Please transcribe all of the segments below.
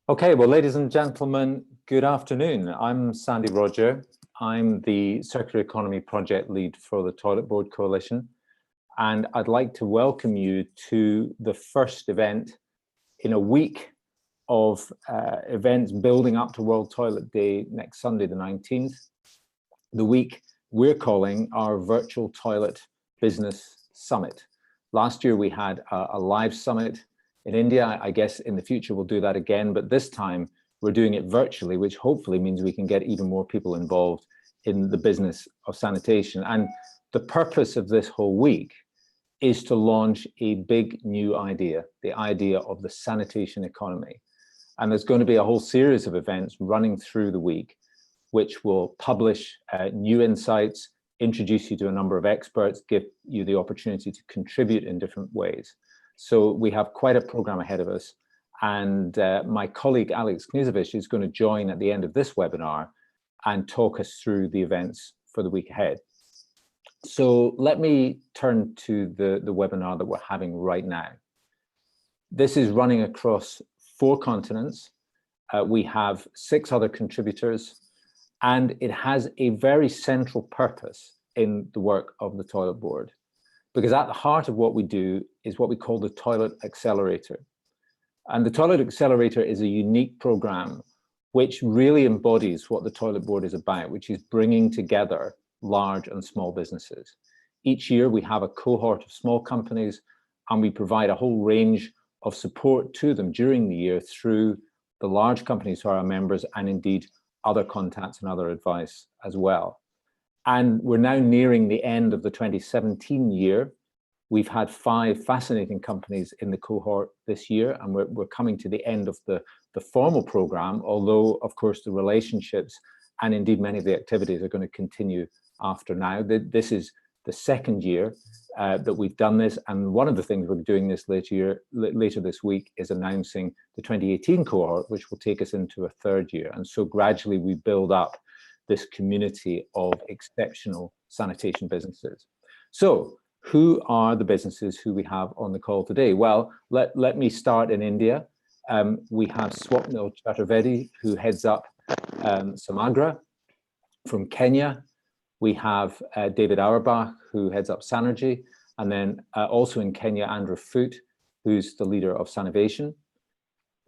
Okay, well, ladies and gentlemen, good afternoon. I'm Sandy Rodger. I'm the Circular Economy Project Lead for the Toilet Board Coalition, and I'd like to welcome you to the first event in a week of events building up to World Toilet Day next Sunday, the 19th, the week we're calling our Virtual Toilet Business Summit. Last year we had a live summit in India. I guess in the future we'll do that again, but this time we're doing it virtually, which hopefully means we can get even more people involved in the business of sanitation. And the purpose of this whole week is to launch a big new idea, the idea of the sanitation economy. And there's going to be a whole series of events running through the week, which will publish new insights, introduce you to a number of experts, give you the opportunity to contribute in different ways. So we have quite a program ahead of us. And my colleague, Alex Knizovic, is going to join at the end of this webinar and talk us through the events for the week ahead. So let me turn to the webinar that we're having right now. This is running across 4 continents. We have 6 other contributors, and it has a very central purpose in the work of the Toilet Board, because at the heart of what we do is what we call the Toilet Accelerator. And the Toilet Accelerator is a unique program which really embodies what the Toilet Board is about, which is bringing together large and small businesses. Each year we have a cohort of small companies, and we provide a whole range of support to them during the year through the large companies who are our members, and indeed other contacts and other advice as well. And we're now nearing the end of the 2017 year. We've had 5 fascinating companies in the cohort this year, and we're coming to the end of the formal program, although of course the relationships and indeed many of the activities are going to continue after now. This is the 2nd year that we've done this, and one of the things we're doing this later this week is announcing the 2018 cohort, which will take us into a 3rd year. And so gradually we build up this community of exceptional sanitation businesses. So who are the businesses who we have on the call today? Well, let me start in India. We have Swapnil Chaturvedi, who heads up Samagra. From Kenya, we have David Auerbach, who heads up Sanergy, and then also in Kenya, Andrew Foote, who's the leader of Sanivation.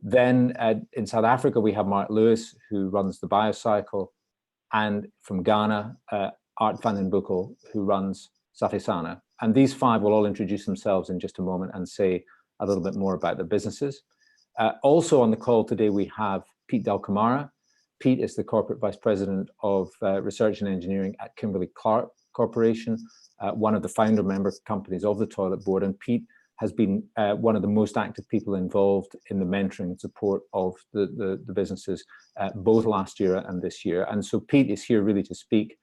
Then in South Africa, we have Marc Lewis, who runs the BioCycle, and from Ghana, Aart van den Beukel, who runs Safi. And these 5 will all introduce themselves in just a moment and say a little bit more about their businesses. Also on the call today, we have Pete Dulcamara. Pete is the Corporate Vice President of Research and Engineering at Kimberly-Clark Corporation, one of the founder member companies of the Toilet Board. And Pete has been one of the most active people involved in the mentoring and support of the businesses, both last year and this year. And so Pete is here really to speak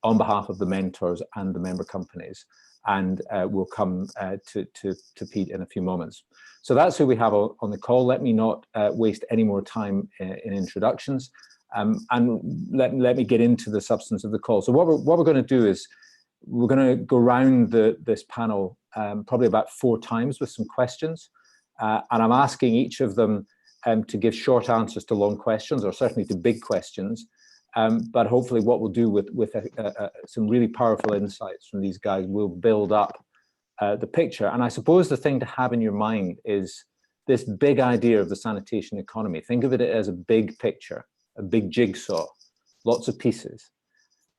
on behalf of the mentors and the member companies. And we'll come to Pete in a few moments. So that's who we have on the call. Let me not waste any more time in introductions. And let me get into the substance of the call. So what we're going to do is we're going to go around this panel probably about 4 times with some questions. And I'm asking each of them to give short answers to long questions, or certainly to big questions. But hopefully what we'll do with some really powerful insights from these guys will build up the picture. And I suppose the thing to have in your mind is this big idea of the sanitation economy. Think of it as a big picture, a big jigsaw, lots of pieces.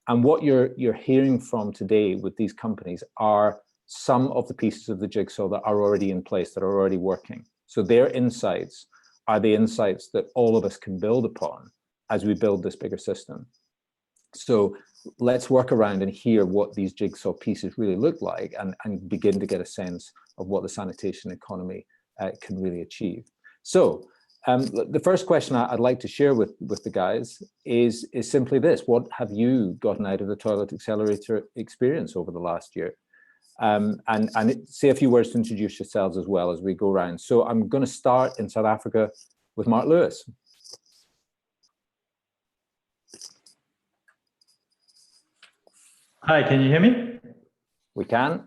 And what you're hearing from today with these companies are some of the pieces of the jigsaw that are already in place, that are already working. So their insights are the insights that all of us can build upon as we build this bigger system. So let's work around and hear what these jigsaw pieces really look like, and begin to get a sense of what the sanitation economy can really achieve. So the first question I'd like to share with the guys is simply this: what have you gotten out of the Toilet Accelerator experience over the last year? And say a few words to introduce yourselves as well as we go around. So I'm going to start in South Africa with Marc Lewis. Hi, can you hear me? We can.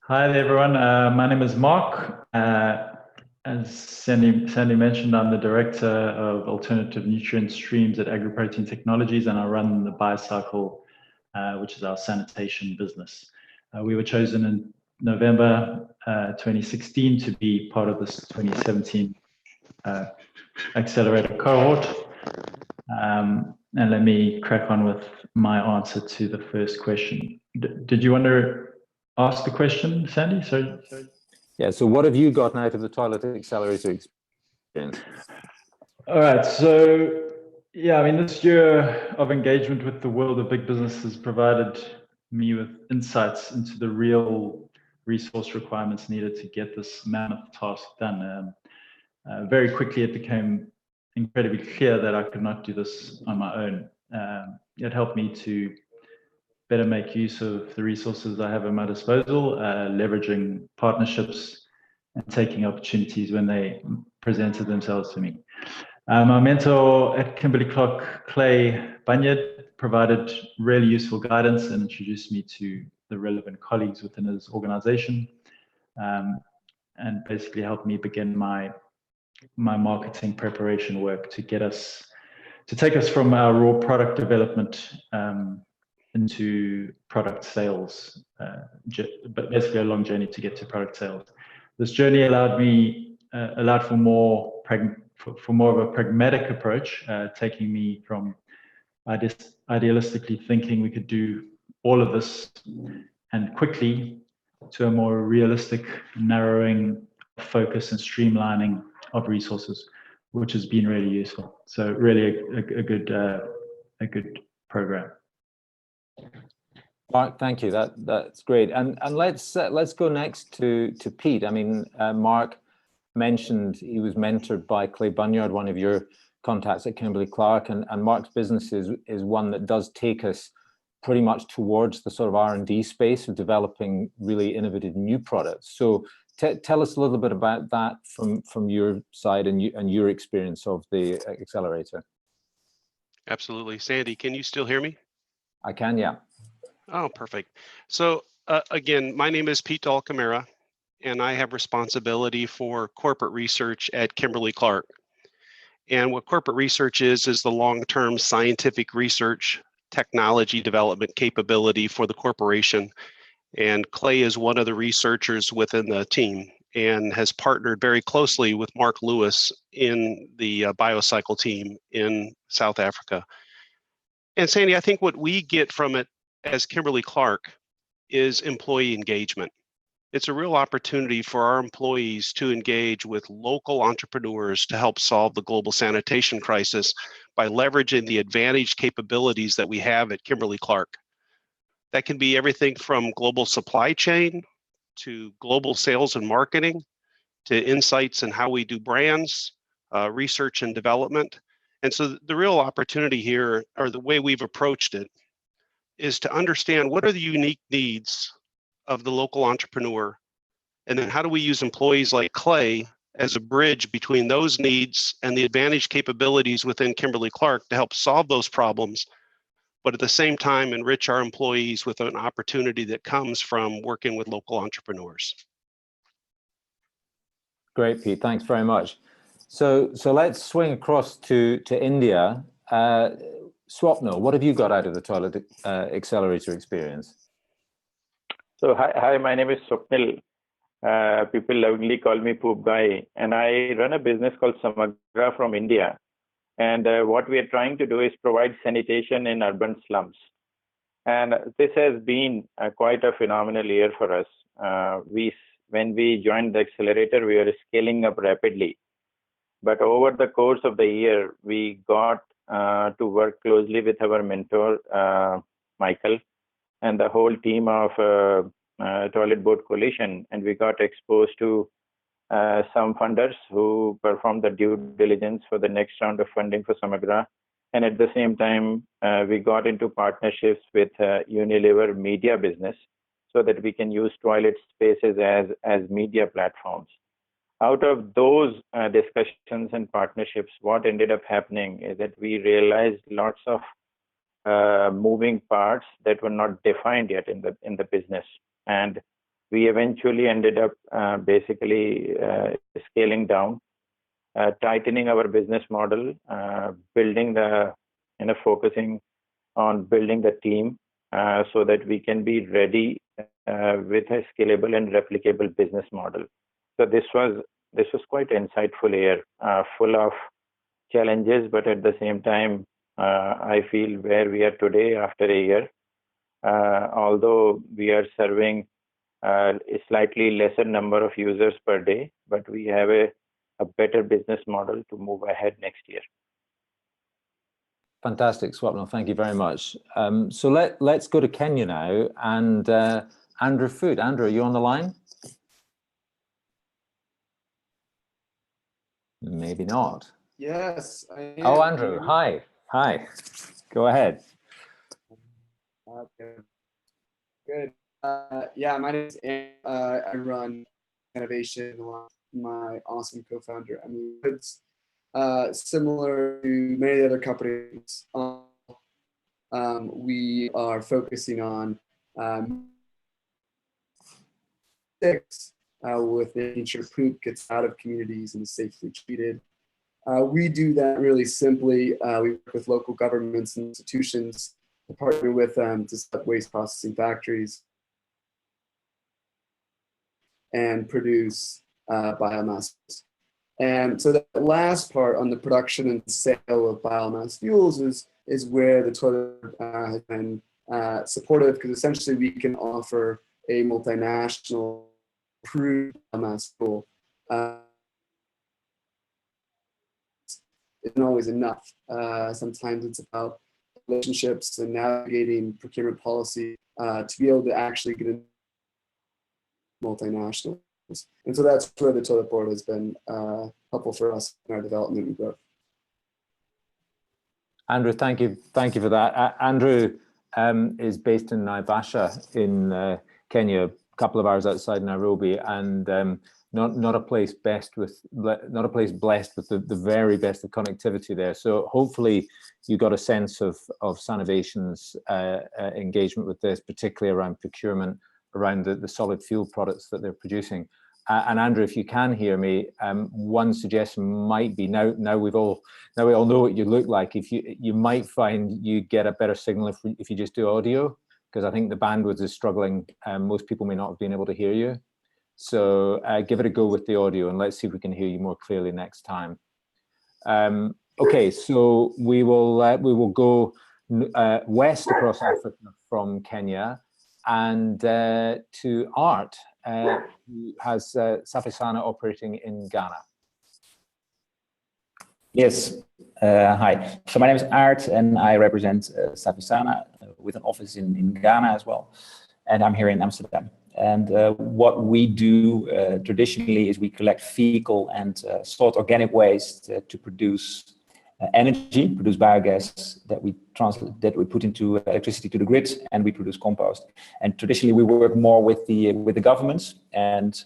Hi there, everyone. My name is Marc. As Sandy mentioned, I'm the Director of Alternative Nutrient Streams at AgriProtein Technologies, and I run the BioCycle, which is our sanitation business. We were chosen in November 2016 to be part of this 2017 Accelerator Cohort. And let me crack on with my answer to the first question. Did you want to ask the question, Sandy? Sorry. Yeah, so what have you gotten out of the Toilet Accelerator experience? All right, so yeah, I mean, this year of engagement with the world of big business has provided me with insights into the real resource requirements needed to get this mammoth task done. Very quickly, it became incredibly clear that I could not do this on my own. It helped me to better make use of the resources I have at my disposal, leveraging partnerships and taking opportunities when they presented themselves to me. My mentor at Kimberly-Clark, Clay Bunyard, provided really useful guidance and introduced me to the relevant colleagues within his organization, and basically helped me begin my marketing preparation work to take us from our raw product development into product sales, but basically a long journey to get to product sales. This journey allowed for more of a pragmatic approach, taking me from idealistically thinking we could do all of this and quickly to a more realistic narrowing focus and streamlining of resources, which has been really useful. So really a good program. Marc, thank you. That's great. And let's go next to Pete. I mean, Marc mentioned he was mentored by Clay Bunyard, one of your contacts at Kimberly-Clark, and Marc's business is one that does take us pretty much towards the sort of R&D space of developing really innovative new products. So tell us a little bit about that from your side and your experience of the accelerator. Absolutely. Sandy, can you still hear me? I can, yeah. Oh, perfect. So again, my name is Pete Dulcamara, and I have responsibility for corporate research at Kimberly-Clark. And what corporate research is the long-term scientific research technology development capability for the corporation. And Clay is one of the researchers within the team and has partnered very closely with Marc Lewis in the BioCycle team in South Africa. And Sandy, I think what we get from it as Kimberly-Clark is employee engagement. It's a real opportunity for our employees to engage with local entrepreneurs to help solve the global sanitation crisis by leveraging the advantaged capabilities that we have at Kimberly-Clark. That can be everything from global supply chain to global sales and marketing to insights in how we do brands, research and development. And so the real opportunity here, or the way we've approached it, is to understand what are the unique needs of the local entrepreneur, and then how do we use employees like Clay as a bridge between those needs and the advantage capabilities within Kimberly-Clark to help solve those problems, but at the same time enrich our employees with an opportunity that comes from working with local entrepreneurs. Great, Pete, thanks very much. So let's swing across to India. Swapnil, what have you got out of the Toilet Accelerator experience? So hi, my name is Swapnil. People lovingly call me Poop Guy, and I run a business called Samagra from India. And what we are trying to do is provide sanitation in urban slums. And this has been quite a phenomenal year for us. When we joined the accelerator, we were scaling up rapidly. But over the course of the year, we got to work closely with our mentor, Michael, and the whole team of Toilet Board Coalition. And we got exposed to some funders who performed the due diligence for the next round of funding for Samagra. And at the same time, we got into partnerships with Unilever media business so that we can use toilet spaces as media platforms. Out of those discussions and partnerships, what ended up happening is that we realized lots of moving parts that were not defined yet in the business. And we eventually ended up basically scaling down, tightening our business model, building the, focusing on building the team so that we can be ready with a scalable and replicable business model. So this was quite insightful year, full of challenges, but at the same time, I feel where we are today after a year, although we are serving a slightly lesser number of users per day, but we have a better business model to move ahead next year. Fantastic, Swapnil. Thank you very much. So let's go to Kenya now, and Andrew Foote. Andrew, are you on the line? Maybe not. Yes, I am. Oh, Andrew, hi. Hi. Go ahead. Okay. Good. Yeah, my name is Aaron. I run Innovation along with my awesome co-founder. I mean, it's similar to many other companies. We are focusing on with making sure poop gets out of communities and is safely treated. We do that really simply. We work with local governments and institutions to partner with them to set up waste processing factories and produce biomass. And so the last part on the production and sale of biomass fuels is where the toilet has been supportive, because essentially we can offer a multinational approved biomass fuel. Isn't always enough. Sometimes it's about relationships and navigating procurement policy to be able to actually get into multinationals. And so that's where the toilet board has been helpful for us in our development and growth. Andrew, thank you for that. Andrew is based in Naivasha in Kenya, a couple of hours outside Nairobi, and not a place blessed with the very best of connectivity there. So hopefully you got a sense of Sanivation's engagement with this, particularly around procurement, around the solid fuel products that they're producing. And Andrew, if you can hear me, one suggestion might be now we all know what you look like. If you might find you get a better signal if you just do audio, because I think the bandwidth is struggling. Most people may not have been able to hear you. So give it a go with the audio, and let's see if we can hear you more clearly next time. Okay, so we will go west across Africa from Kenya and to Aart, who has Safi operating in Ghana. Yes, hi. So my name is Aart, and I represent Safi with an office in Ghana as well, and I'm here in Amsterdam. And what we do traditionally is we collect fecal and stored organic waste to produce energy, produce biogas that we put into electricity to the grid, and we produce compost. And traditionally we work more with the governments, and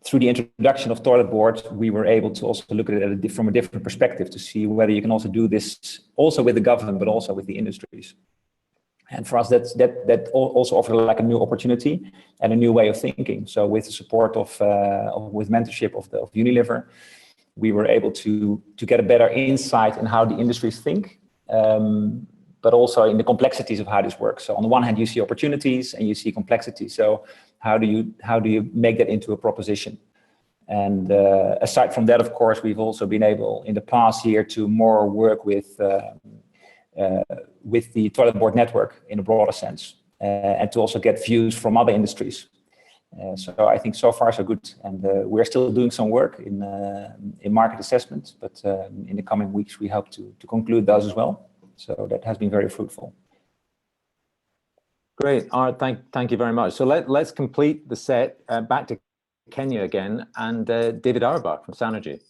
through the introduction of toilet board, we were able to also look at it from a different perspective to see whether you can also do this also with the government, but also with the industries. And for us, that also offered like a new opportunity and a new way of thinking. So with the support with mentorship of Unilever, we were able to get a better insight in how the industries think, but also in the complexities of how this works. So on the one hand, you see opportunities and you see complexity. So how do you make that into a proposition? And aside from that, of course, we've also been able in the past year to more work with the toilet board network in a broader sense, and to also get views from other industries. So I think so far so good, and we're still doing some work in market assessment, but in the coming weeks we hope to conclude those as well. So that has been very fruitful. Great, Aart, thank you very much. So let's complete the set back to Kenya again, and David Auerbach from Sanergy.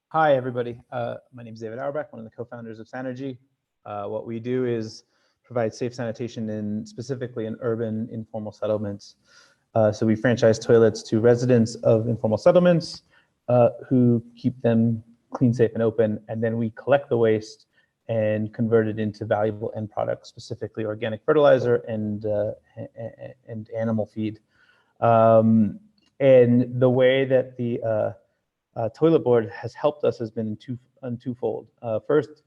Hi, everybody. My name is David Auerbach, one of the co-founders of Sanergy. What we do is provide safe sanitation specifically in urban informal settlements. So we franchise toilets to residents of informal settlements who keep them clean, safe, and open, and then we collect the waste and converted into valuable end products, specifically organic fertilizer and animal feed. And the way that the toilet board has helped us has been twofold. First,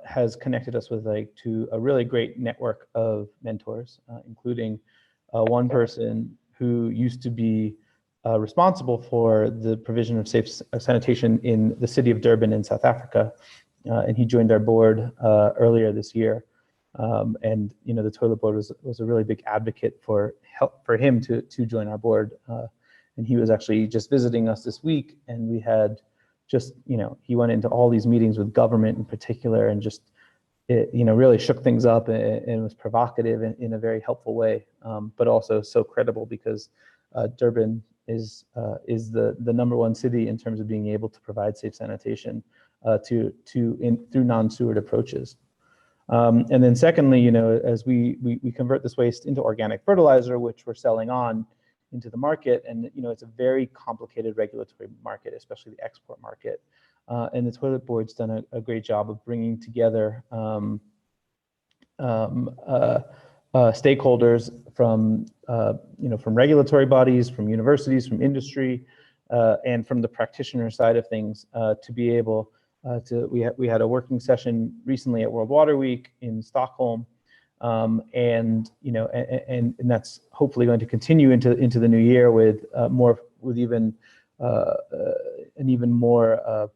has connected us with to a really great network of mentors, including one person who used to be responsible for the provision of safe sanitation in the city of Durban in South Africa. And he joined our board earlier this year. And the toilet board was a really big advocate for him to join our board. And he was actually just visiting us this week, and we had just, he went into all these meetings with government in particular, and just, really shook things up and was provocative in a very helpful way, but also so credible because Durban is the #1 city in terms of being able to provide safe sanitation through non-sewered approaches. And then secondly, as we convert this waste into organic fertilizer, which we're selling on into the market, and it's a very complicated regulatory market, especially the export market. And the toilet board's done a great job of bringing together stakeholders from regulatory bodies, from universities, from industry, and from the practitioner side of things to be able we had a working session recently at World Water Week in Stockholm, and that's hopefully going to continue into the new year with even an even more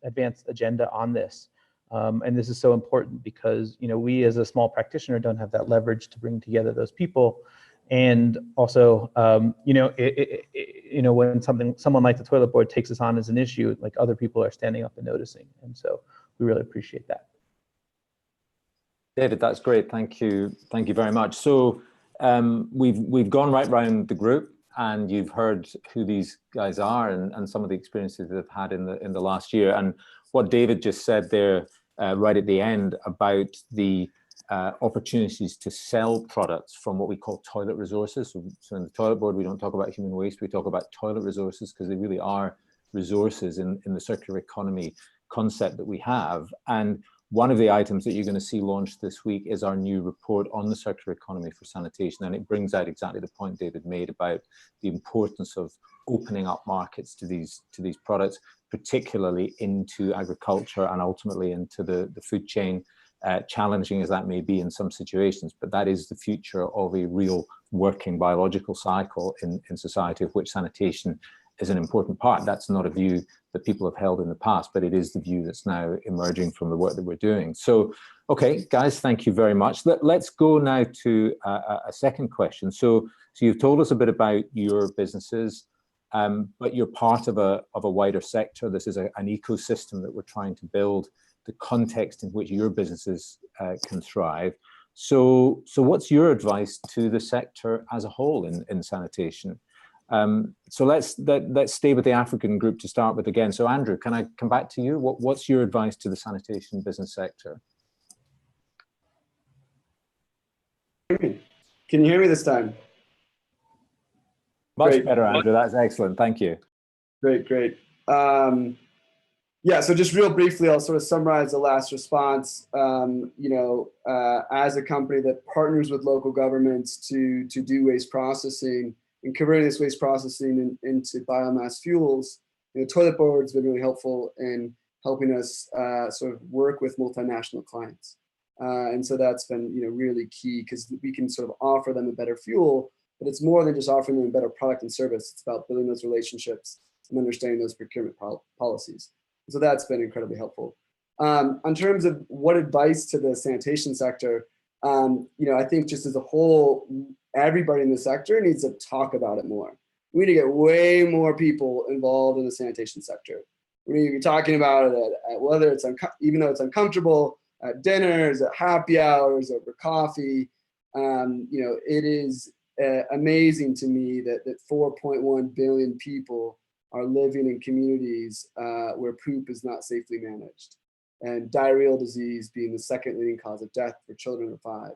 advanced agenda on this. And this is so important because we as a small practitioner don't have that leverage to bring together those people. And also, when someone like the toilet board takes us on as an issue, like other people are standing up and noticing. And so we really appreciate that. David, that's great. Thank you. Thank you very much. So we've gone right round the group, and you've heard who these guys are and some of the experiences they've had in the last year. And what David just said there right at the end about the opportunities to sell products from what we call toilet resources. So in the toilet board, we don't talk about human waste, we talk about toilet resources because they really are resources in the circular economy concept that we have. And one of the items that you're going to see launched this week is our new report on the circular economy for sanitation. And it brings out exactly the point David made about the importance of opening up markets to these products, particularly into agriculture and ultimately into the food chain, challenging as that may be in some situations. But that is the future of a real working biological cycle in society, of which sanitation is an important part. That's not a view that people have held in the past, but it is the view that's now emerging from the work that we're doing. So, okay, guys, thank you very much. Let's go now to a second question. So you've told us a bit about your businesses, but you're part of a wider sector. This is an ecosystem that we're trying to build, the context in which your businesses can thrive. So what's your advice to the sector as a whole in sanitation? So let's stay with the African group to start with again. So Andrew, can I come back to you? What's your advice to the sanitation business sector? Can you hear me this time? Much Great. better, Andrew. That's excellent. Thank you. Great. Yeah, so just real briefly, I'll sort of summarize the last response. As a company that partners with local governments to do waste processing and converting this waste processing into biomass fuels, toilet board's been really helpful in helping us sort of work with multinational clients. And so that's been really key because we can sort of offer them a better fuel, but it's more than just offering them a better product and service. It's about building those relationships and understanding those procurement policies. So that's been incredibly helpful. In terms of what advice to the sanitation sector, I think just as a whole, everybody in the sector needs to talk about it more. We need to get way more people involved in the sanitation sector. We need to be talking about it at whether it's even though it's uncomfortable, at dinners, at happy hours, over coffee. It is amazing to me that 4.1 billion people are living in communities where poop is not safely managed, and diarrheal disease being the second leading cause of death for children under 5.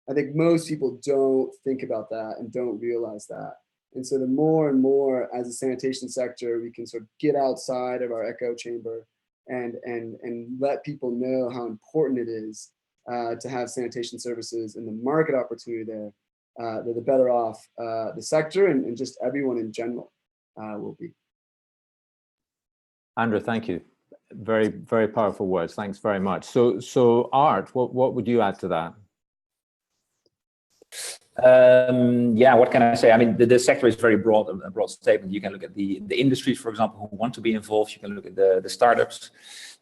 I think most people don't think about that and don't realize that. And so the more and more as a sanitation sector, we can sort of get outside of our echo chamber and let people know how important it is to have sanitation services and the market opportunity there, the better off the sector and just everyone in general will be. Andrew, thank you. Very, very powerful words. Thanks very much. So Aart, what would you add to that? Yeah, what can I say? I mean, the sector is very broad, a broad statement. You can look at the industries, for example, who want to be involved. You can look at the startups.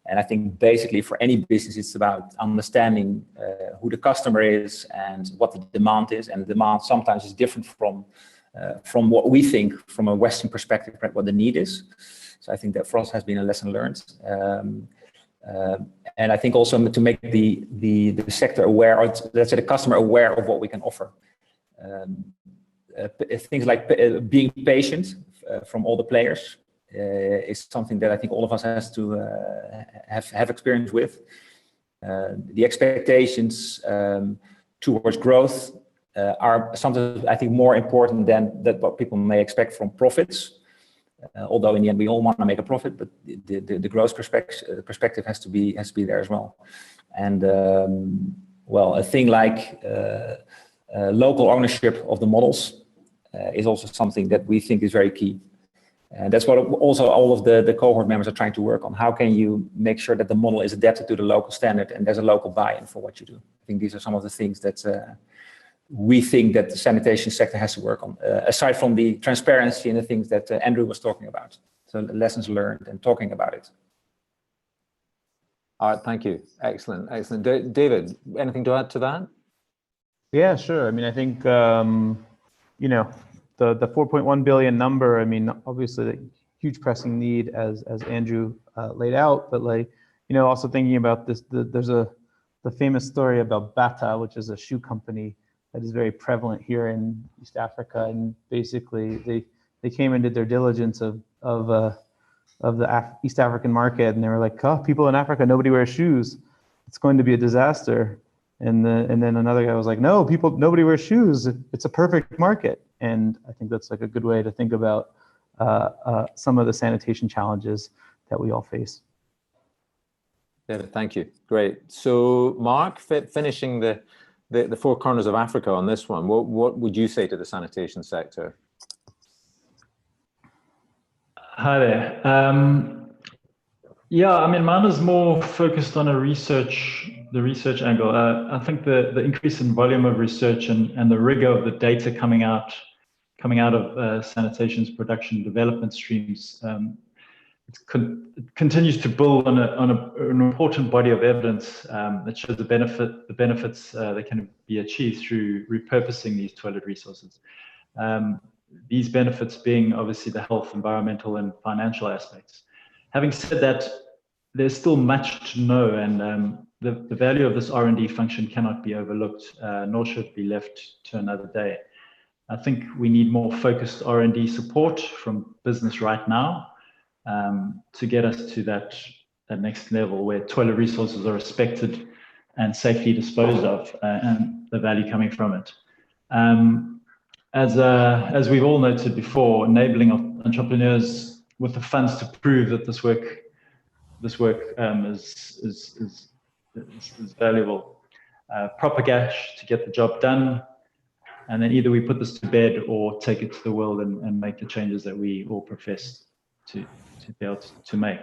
And I think basically for any business, it's about understanding who the customer is and what the demand is. And the demand sometimes is different from what we think from a Western perspective, what the need is. So I think that for us has been a lesson learned. And I think also to make the sector aware, or let's say the customer aware of what we can offer. Things like being patient from all the players is something that I think all of us has to have experience with. The expectations towards growth are sometimes I think more important than what people may expect from profits. Although in the end we all want to make a profit, but the growth perspective has to be there as well. And well, a thing like local ownership of the models is also something that we think is very key. And that's what also all of the cohort members are trying to work on. How can you make sure that the model is adapted to the local standard and there's a local buy-in for what you do? I think these are some of the things that we think that the sanitation sector has to work on, aside from the transparency and the things that Andrew was talking about. So lessons learned and talking about it. All right, thank you. Excellent, excellent. David, anything to add to that? Yeah, sure. I mean, I think, you know, the 4.1 billion number, I mean, obviously the huge pressing need as Andrew laid out, but like, you know, also thinking about this, there's the famous story about Bata, which is a shoe company that is very prevalent here in East Africa. And basically they came and did their diligence of the East African market. And they were like, oh, people in Africa, nobody wears shoes. It's going to be a disaster. And then another guy was like, no, nobody wears shoes. It's a perfect market. And I think that's like a good way to think about some of the sanitation challenges that we all face. David, thank you. Great. So Marc, finishing the four corners of Africa on this one, what would you say to the sanitation sector? Hi there. Yeah, I mean, mine is more focused on the research angle. I think the increase in volume of research and the rigor of the data coming out of sanitation's production development streams, it continues to build on an important body of evidence that shows the benefits that can be achieved through repurposing these toilet resources. These benefits being obviously the health, environmental, and financial aspects. Having said that, there's still much to know, and the value of this R&D function cannot be overlooked, nor should it be left to another day. I think we need more focused R&D support from business right now to get us to that next level where toilet resources are respected and safely disposed of, and the value coming from it. As we've all noted before, enabling entrepreneurs with the funds to prove that this work is valuable. Proper cash to get the job done, and then either we put this to bed or take it to the world and make the changes that we all profess to be able to make.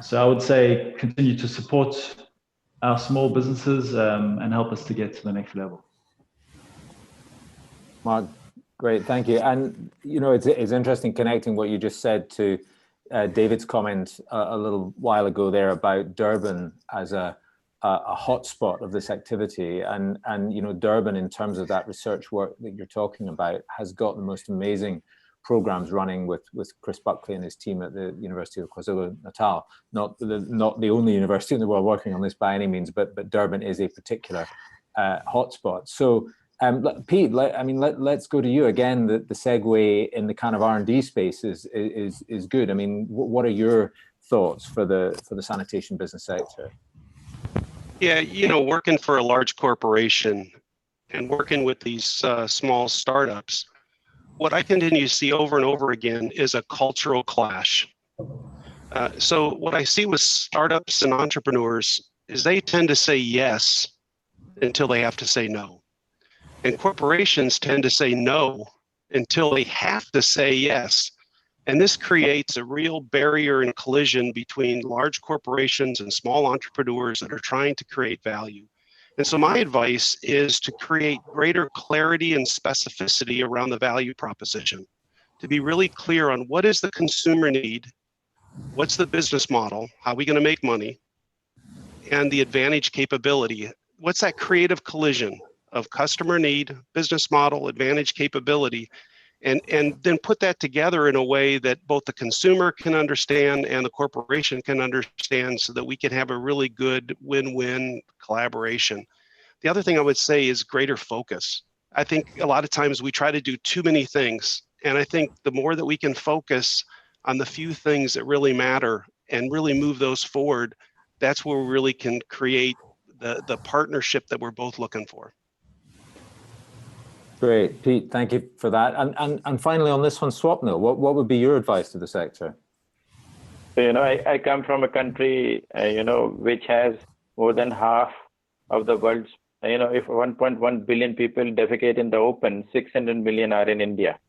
So I would say continue to support our small businesses and help us to get to the next level. Marc, great, thank you. And you know, it's interesting connecting what you just said to David's comment a little while ago there about Durban as a hotspot of this activity, and you know, Durban in terms of that research work that you're talking about has got the most amazing programs running with Chris Buckley and his team at the University of KwaZulu-Natal. Not the only university in the world working on this by any means, but Durban is a particular hotspot. So Pete, let's go to you again. The segue in the kind of R&D space is good. I mean, what are your thoughts for the sanitation business sector? Yeah, you know, working for a large corporation and working with these small startups, what I continue to see over and over again is a cultural clash. So what I see with startups and entrepreneurs is they tend to say yes until they have to say no. And corporations tend to say no until they have to say yes. And this creates a real barrier and collision between large corporations and small entrepreneurs that are trying to create value. And so my advice is to create greater clarity and specificity around the value proposition, to be really clear on what is the consumer need, what's the business model, how are we going to make money, and the advantage capability. What's that creative collision of customer need, business model, advantage capability, and then put that together in a way that both the consumer can understand and the corporation can understand, so that we can have a really good win-win collaboration. The other thing I would say is greater focus. I think a lot of times we try to do too many things, and I think the more that we can focus on the few things that really matter and really move those forward, that's where we really can create the partnership that we're both looking for. Great, Pete, thank you for that. And finally on this one, Swapnil, what would be your advice to the sector? So, I come from a country, which has more than half of the world's, if 1.1 billion people defecate in the open, 600 million are in India.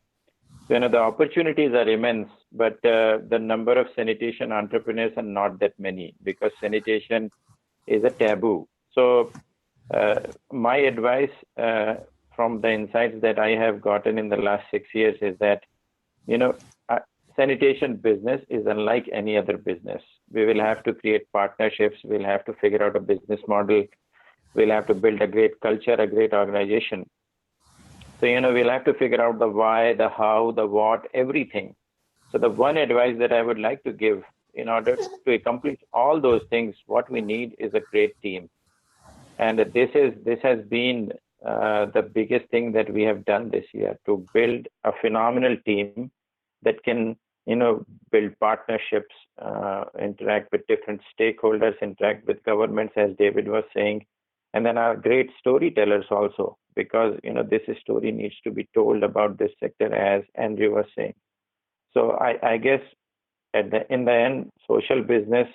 So, the opportunities are immense, but the number of sanitation entrepreneurs are not that many, because sanitation is a taboo. So my advice from the insights that I have gotten in the last 6 years is that, sanitation business is unlike any other business. We will have to create partnerships. We'll have to figure out a business model. We'll have to build a great culture, a great organization. So, we'll have to figure out the why, the how, the what, everything. So the one advice that I would like to give, in order to accomplish all those things, what we need is a great team. And this has been the biggest thing that we have done this year, to build a phenomenal team that can, build partnerships, interact with different stakeholders, interact with governments, as David was saying, and then are great storytellers also, because, this story needs to be told about this sector, as Andrew was saying. So I guess in the end, social business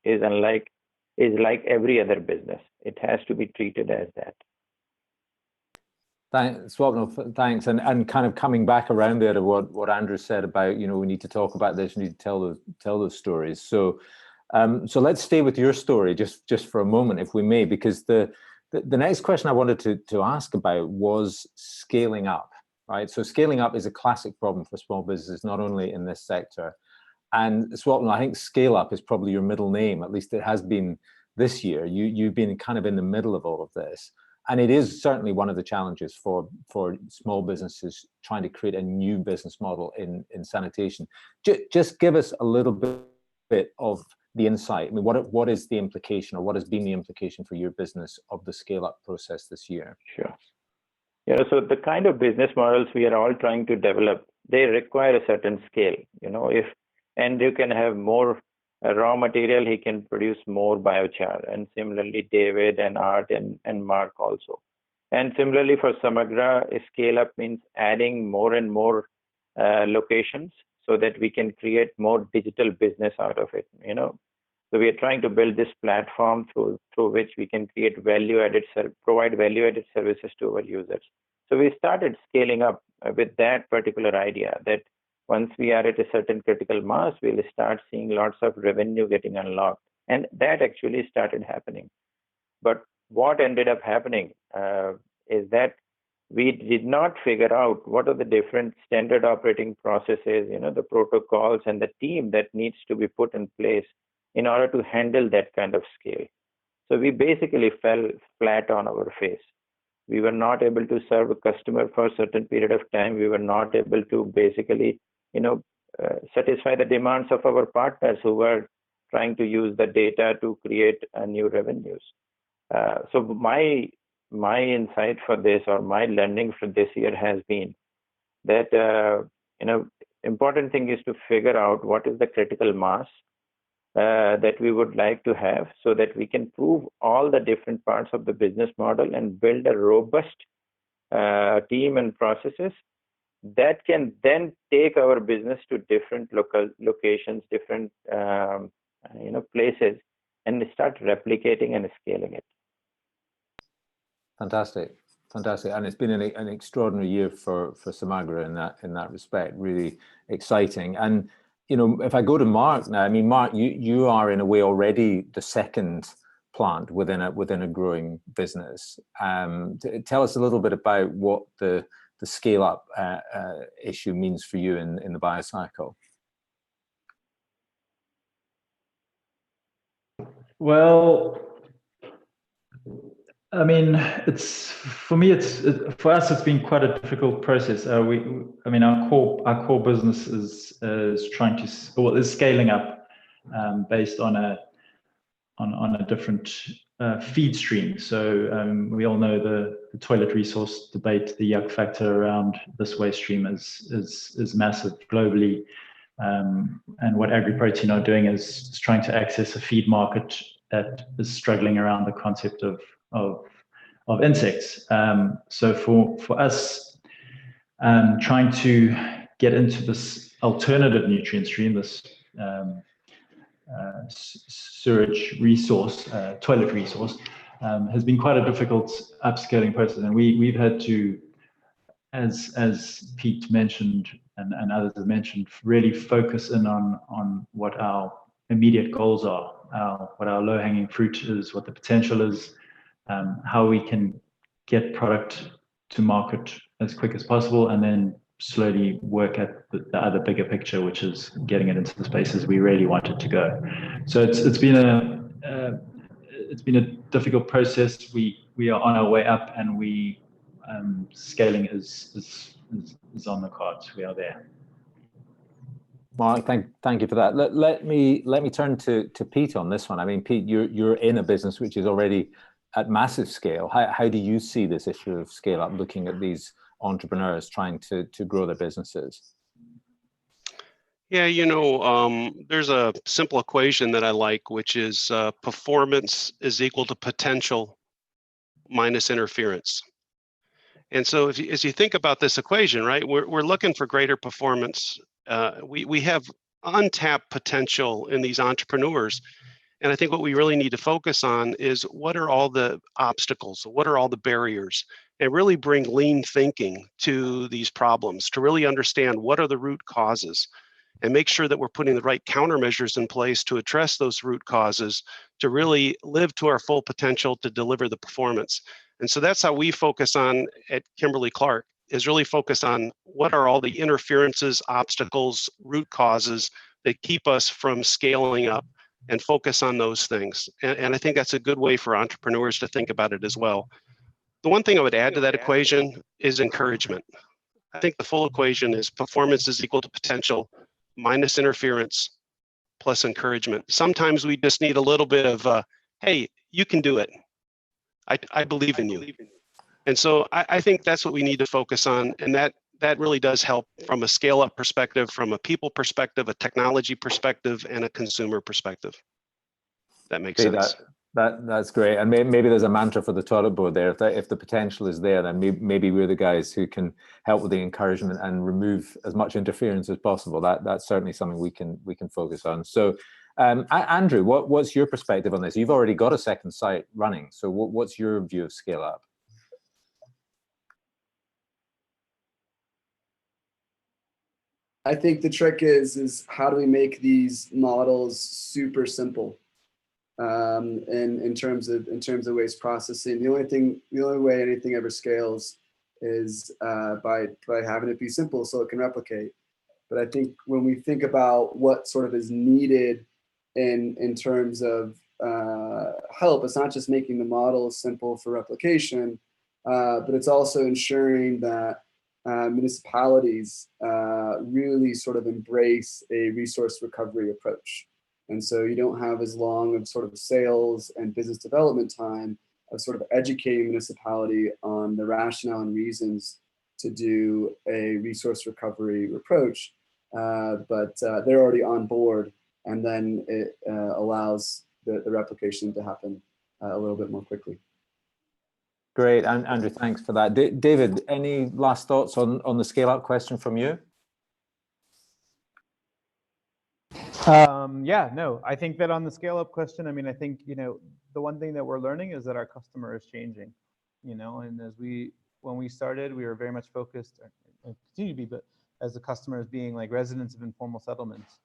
is like every other business. It has to be treated as that. Thanks, Swapnil, thanks. And kind of coming back around there to what Andrew said about, we need to talk about this, we need to tell those stories. So let's stay with your story just for a moment, if we may, because the next question I wanted to ask about was scaling up, right? So scaling up is a classic problem for small businesses, not only in this sector. And Swapnil, I think scale up is probably your middle name, at least it has been this year. You've been kind of in the middle of all of this. And it is certainly one of the challenges for small businesses trying to create a new business model in sanitation. Just give us a little bit of the insight. I mean, what is the implication, or what has been the implication for your business of the scale-up process this year? Sure. So the kind of business models we are all trying to develop, they require a certain scale. If Andrew can have more raw material, he can produce more biochar, and similarly David and Aart and Marc also. And similarly for Samagra, scale up means adding more and more locations, so that we can create more digital business out of it. So we are trying to build this platform through which we can create provide value-added services to our users. So we started scaling up with that particular idea, that once we are at a certain critical mass, we'll start seeing lots of revenue getting unlocked. And that actually started happening. But what ended up happening is that we did not figure out what are the different standard operating processes, the protocols and the team that needs to be put in place in order to handle that kind of scale. So we basically fell flat on our face. We were not able to serve a customer for a certain period of time. We were not able to basically satisfy the demands of our partners who were trying to use the data to create new revenues. So my insight for this, or my learning for this year, has been that important thing is to figure out what is the critical mass that we would like to have, so that we can prove all the different parts of the business model and build a robust team and processes that can then take our business to different local locations, different places, and start replicating and scaling it. Fantastic, fantastic, and it's been an extraordinary year for Samagra in that respect. Really exciting. And if I go to Marc now, I mean, Marc, you are in a way already the second plant within a growing business. Tell us a little bit about what the scale up issue means for you in the BioCycle. Well, I mean, for us, it's been quite a difficult process. Our core business is scaling up based on a different feed stream. So we all know the toilet resource debate, the yuck factor around this waste stream is massive globally. And what agri-protein are doing is trying to access a feed market that is struggling around the concept of insects. So for us, trying to get into this alternative nutrient stream, this sewage resource, toilet resource, has been quite a difficult upscaling process. And we've had to, as Pete mentioned and others have mentioned, really focus in on what our immediate goals are, what our low-hanging fruit is, what the potential is, how we can get product to market as quick as possible, and then slowly work at the other bigger picture, which is getting it into the spaces we really want it to go. So it's been a difficult process. We are on our way up, and scaling is on the cards. We are there. Marc, thank you for that. Let me turn to Pete on this one. I mean, Pete, you're in a business which is already at massive scale. How do you see this issue of scale up, looking at these entrepreneurs trying to grow their businesses? Yeah, there's a simple equation that I like, which is performance is equal to potential minus interference. And so as you think about this equation, right, we're looking for greater performance. We have untapped potential in these entrepreneurs. And I think what we really need to focus on is what are all the obstacles, what are all the barriers, and really bring lean thinking to these problems to really understand what are the root causes and make sure that we're putting the right countermeasures in place to address those root causes to really live to our full potential to deliver the performance. And so that's how we focus on at Kimberly-Clark, is really focus on what are all the interferences, obstacles, root causes that keep us from scaling up, and focus on those things. And I think that's a good way for entrepreneurs to think about it as well. The one thing I would add to that equation is encouragement. I think the full equation is performance is equal to potential minus interference plus encouragement. Sometimes we just need a little bit of, hey, you can do it. I believe in you. And so I think that's what we need to focus on. And that really does help from a scale up perspective, from a people perspective, a technology perspective, and a consumer perspective. That makes sense. That's great. And maybe there's a mantra for the toilet board there. If the potential is there, then maybe we're the guys who can help with the encouragement and remove as much interference as possible. That's certainly something we can focus on. So Andrew, what's your perspective on this? You've already got a second site running. So what's your view of scale up? I think the trick is how do we make these models super simple, in terms of waste processing. The only way anything ever scales is by having it be simple so it can replicate. But I think when we think about what sort of is needed in terms of help, it's not just making the models simple for replication, but it's also ensuring that municipalities really sort of embrace a resource recovery approach. And so you don't have as long of sort of sales and business development time of sort of educating municipality on the rationale and reasons to do a resource recovery approach, but they're already on board, and then it allows the replication to happen a little bit more quickly. Great, and Andrew, thanks for that. David, any last thoughts on the scale-up question from you? Yeah, no, I think that on the scale-up question, I mean, I think, you know, the one thing that we're learning is that our customer is changing, you know, and when we started, we were very much focused, and continue to be, but as the customers being like residents of informal settlements,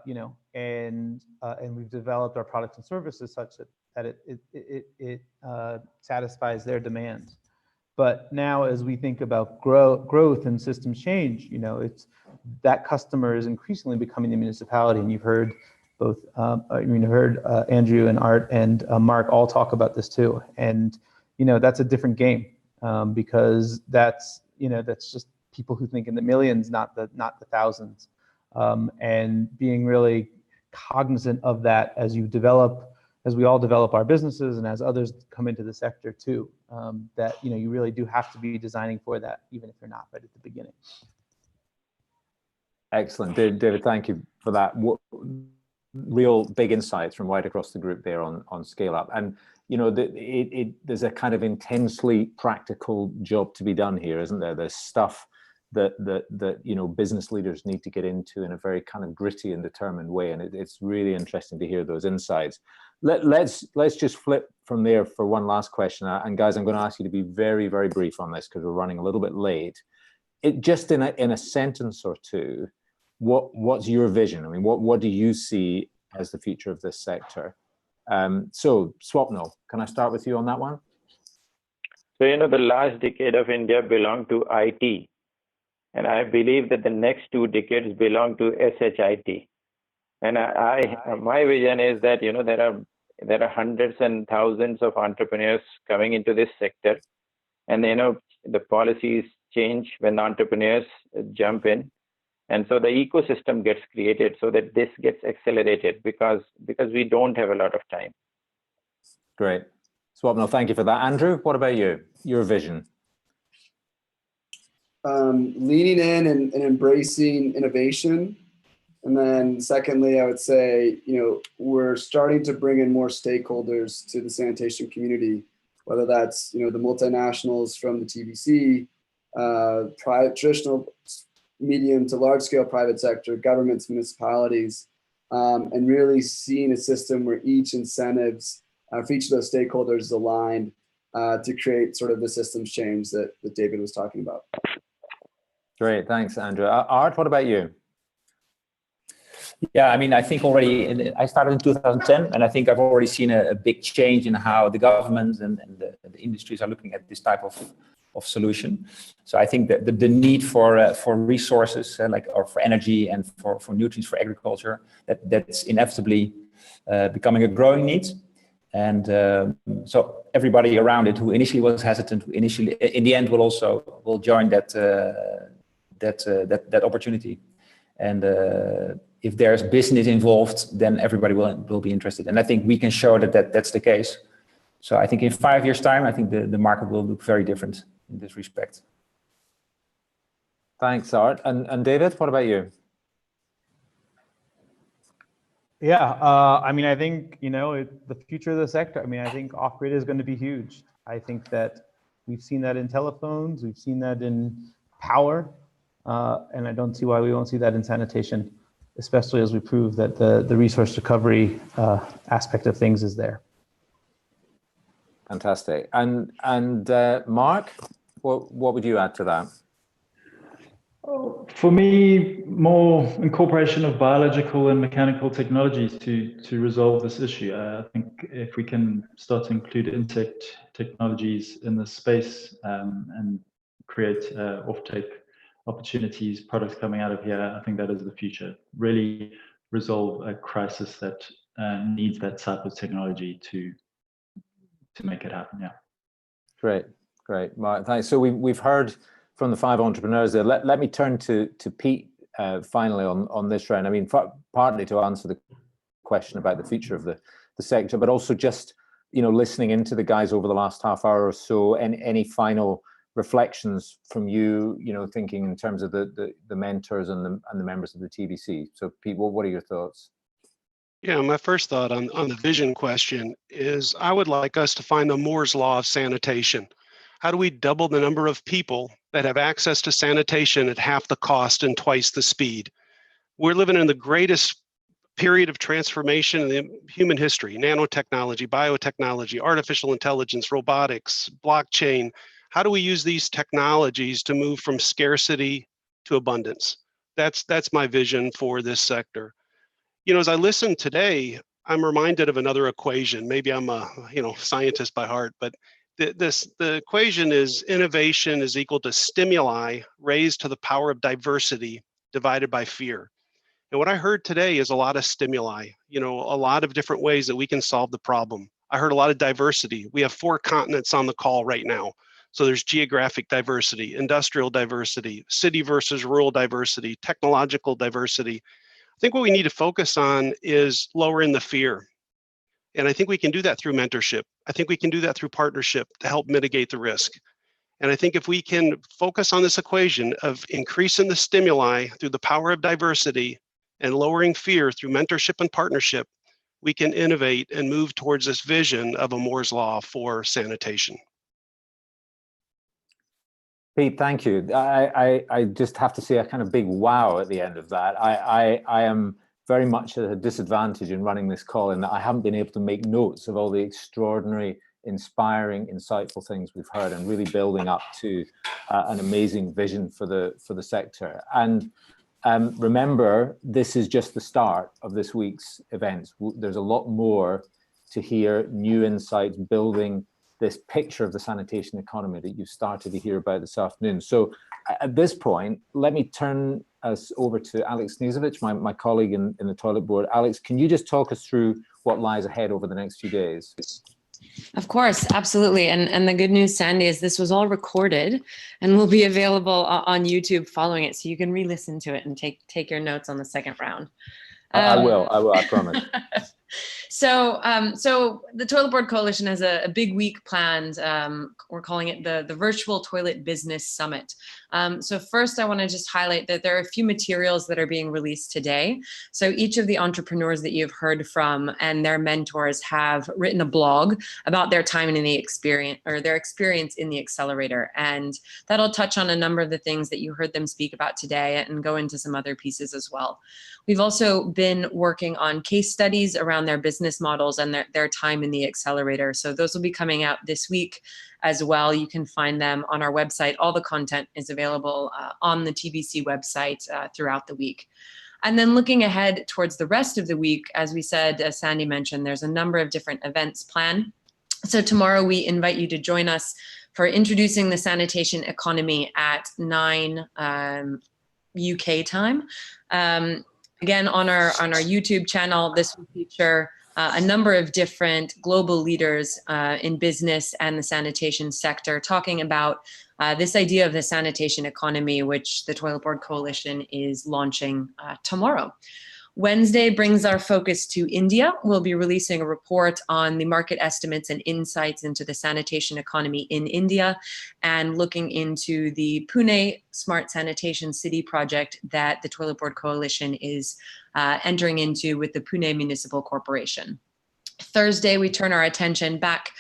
you know, and we've developed our products and services such that it satisfies their demands. But now, as we think about growth and systems change, you know, it's that customer is increasingly becoming the municipality, and you've heard both, Andrew and Aart and Marc all talk about this too, and you know, that's a different game because that's just people who think in the millions, not the thousands, and being really cognizant of that as we all develop our businesses and as others come into the sector too, that, you know, you really do have to be designing for that, even if you're not right at the beginning. Excellent, David, thank you for that. Real big insights from right across the group there on scale up. And, you know, there's a kind of intensely practical job to be done here, isn't there? There's stuff that you know, business leaders need to get into in a very kind of gritty and determined way, and it's really interesting to hear those insights. Let's just flip from there for one last question, and guys, I'm going to ask you to be very, very brief on this because we're running a little bit late. Just in a sentence or two, what's your vision? I mean, what do you see as the future of this sector? So Swapnil, can I start with you on that one? So, you know, the last decade of India belonged to IT. And I believe that the next 2 decades belong to SHIT. And my vision is that, you know, there are hundreds and thousands of entrepreneurs coming into this sector. And, you know, the policies change when entrepreneurs jump in. And so the ecosystem gets created so that this gets accelerated because we don't have a lot of time. Great. Swapnil, thank you for that. Andrew, what about you? Your vision? Leaning in and embracing innovation. And then secondly, I would say, you know, we're starting to bring in more stakeholders to the sanitation community, whether that's, you know, the multinationals from the TBC, traditional medium to large scale private sector, governments, municipalities, and really seeing a system where each incentives for each of those stakeholders is aligned to create sort of the systems change that David was talking about. Great, thanks, Andrew. Aart, what about you? Yeah, I mean, I think already, I started in 2010, and I think I've already seen a big change in how the governments and the industries are looking at this type of solution. So I think that the need for resources, or for energy and for nutrients for agriculture, that's inevitably becoming a growing need. And so everybody around it who initially was hesitant, in the end will join that opportunity. And if there's business involved, then everybody will be interested. And I think we can show that's the case. So I think in 5 years' time, I think the market will look very different in this respect. Thanks, Aart. And David, what about you? Yeah, I mean, I think, you know, the future of the sector, I mean, I think off-grid is going to be huge. I think that we've seen that in telephones, we've seen that in power, and I don't see why we won't see that in sanitation, especially as we prove that the resource recovery aspect of things is there. Fantastic. And Marc, what would you add to that? For me, more incorporation of biological and mechanical technologies to resolve this issue. I think if we can start to include insect technologies in the space and create offtake opportunities, products coming out of here, I think that is the future. Really resolve a crisis that needs that type of technology to make it happen. Yeah. Great, Marc. Thanks. So we've heard from the 5 entrepreneurs there. Let me turn to Pete finally on this round. I mean, partly to answer the question about the future of the sector, but also just, you know, listening into the guys over the last half hour or so, and any final reflections from you, you know, thinking in terms of the mentors and the members of the TBC. So Pete, what are your thoughts? Yeah, my first thought on the vision question is I would like us to find the Moore's law of sanitation. How do we double the number of people that have access to sanitation at half the cost and twice the speed? We're living in the greatest period of transformation in human history: nanotechnology, biotechnology, artificial intelligence, robotics, blockchain. How do we use these technologies to move from scarcity to abundance? That's my vision for this sector. As I listen today, I'm reminded of another equation. Maybe I'm a scientist by heart, but the equation is innovation is equal to stimuli raised to the power of diversity divided by fear. And what I heard today is a lot of stimuli, a lot of different ways that we can solve the problem. I heard a lot of diversity. We have 4 continents on the call right now. So there's geographic diversity, industrial diversity, city versus rural diversity, technological diversity. I think what we need to focus on is lowering the fear. And I think we can do that through mentorship. I think we can do that through partnership to help mitigate the risk. And I think if we can focus on this equation of increasing the stimuli through the power of diversity and lowering fear through mentorship and partnership, we can innovate and move towards this vision of a Moore's law for sanitation. Pete, thank you. I just have to say a kind of big wow at the end of that. I am very much at a disadvantage in running this call in that I haven't been able to make notes of all the extraordinary, inspiring, insightful things we've heard, and really building up to an amazing vision for the sector. And remember, this is just the start of this week's events. There's a lot more to hear, new insights, building this picture of the sanitation economy that you've started to hear about this afternoon. So at this point, let me turn us over to Alex Knežević, my colleague in the toilet board. Alex, can you just talk us through what lies ahead over the next few days? Of course, absolutely. And the good news, Sandy, is this was all recorded and will be available on YouTube following it. So you can re-listen to it and take your notes on the second round. I will, I promise. So the Toilet Board Coalition has a big week planned. We're calling it the Virtual Toilet Business Summit. So first, I want to just highlight that there are a few materials that are being released today. So each of the entrepreneurs that you've heard from and their mentors have written a blog about their time in the experience, or their experience in the Accelerator. And that'll touch on a number of the things that you heard them speak about today and go into some other pieces as well. We've also been working on case studies around their business models and their time in the Accelerator. So those will be coming out this week as well. You can find them on our website. All the content is available on the TBC website throughout the week. And then looking ahead towards the rest of the week, as we said, as Sandy mentioned, there's a number of different events planned. So tomorrow we invite you to join us for introducing the sanitation economy at 9 UK time. Again, on our YouTube channel, this will feature a number of different global leaders in business and the sanitation sector talking about this idea of the sanitation economy, which the Toilet Board Coalition is launching tomorrow. Wednesday brings our focus to India. We'll be releasing a report on the market estimates and insights into the sanitation economy in India, and looking into the Pune Smart Sanitation City project that the Toilet Board Coalition is entering into with the Pune Municipal Corporation. Thursday, we turn our attention back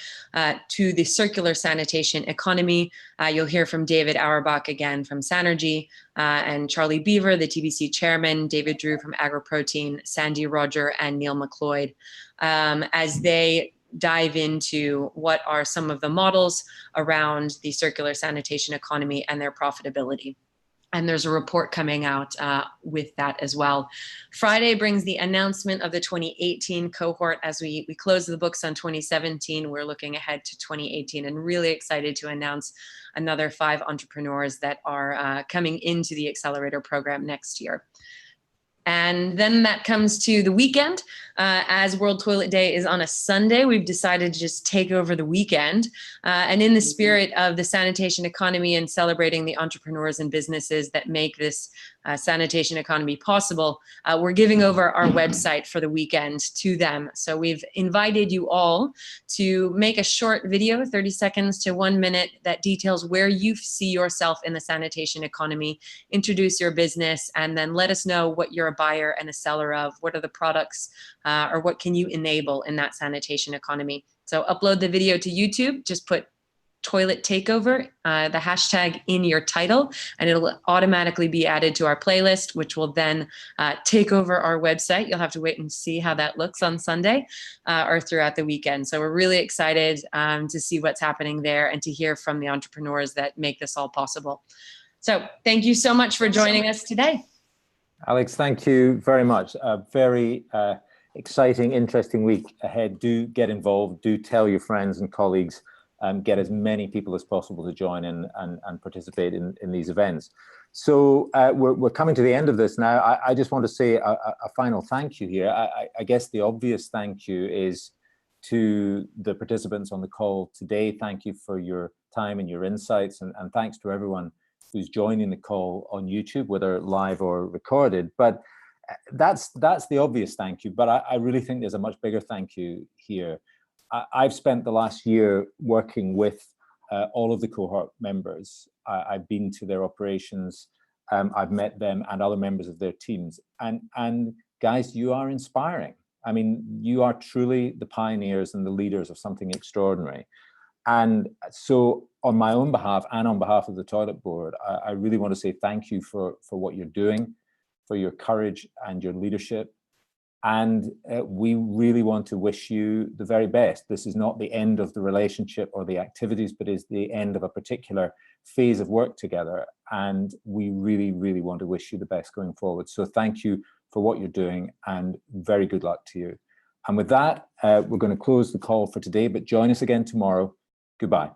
to the circular sanitation economy. You'll hear from David Auerbach again from Sanergy, and Charlie Beaver, the TBC chairman, David Drew from AgroProtein, Sandy Rodger, and Neil McLeod, as they dive into what are some of the models around the circular sanitation economy and their profitability. And there's a report coming out with that as well. Friday brings the announcement of the 2018 cohort. As we close the books on 2017, we're looking ahead to 2018 and really excited to announce another 5 entrepreneurs that are coming into the Accelerator program next year. And then that comes to the weekend. As World Toilet Day is on a Sunday, we've decided to just take over the weekend. And in the spirit of the sanitation economy and celebrating the entrepreneurs and businesses that make this sanitation economy possible, we're giving over our website for the weekend to them. So we've invited you all to make a short video, 30 seconds to 1 minute, that details where you see yourself in the sanitation economy, introduce your business, and then let us know what you're a buyer and a seller of. What are the products or what can you enable in that sanitation economy? So upload the video to YouTube, just put toilet takeover, the hashtag in your title, and it'll automatically be added to our playlist, which will then take over our website. You'll have to wait and see how that looks on Sunday or throughout the weekend. So we're really excited to see what's happening there and to hear from the entrepreneurs that make this all possible. So thank you so much for joining us today. Alex, thank you very much. A very exciting, interesting week ahead. Do get involved. Do tell your friends and colleagues. Get as many people as possible to join in and participate in these events. So we're coming to the end of this now. I just want to say a final thank you here. I guess the obvious thank you is to the participants on the call today. Thank you for your time and your insights, and thanks to everyone who's joining the call on YouTube, whether live or recorded. But that's the obvious thank you. But I really think there's a much bigger thank you here. I've spent the last year working with all of the cohort members. I've been to their operations. I've met them and other members of their teams. And guys, you are inspiring. I mean, you are truly the pioneers and the leaders of something extraordinary. And so on my own behalf and on behalf of the Toilet Board, I really want to say thank you for what you're doing, for your courage and your leadership. And we really want to wish you the very best. This is not the end of the relationship or the activities, but is the end of a particular phase of work together. And we really, really want to wish you the best going forward. So thank you for what you're doing and very good luck to you. And with that, we're going to close the call for today, but join us again tomorrow. Goodbye.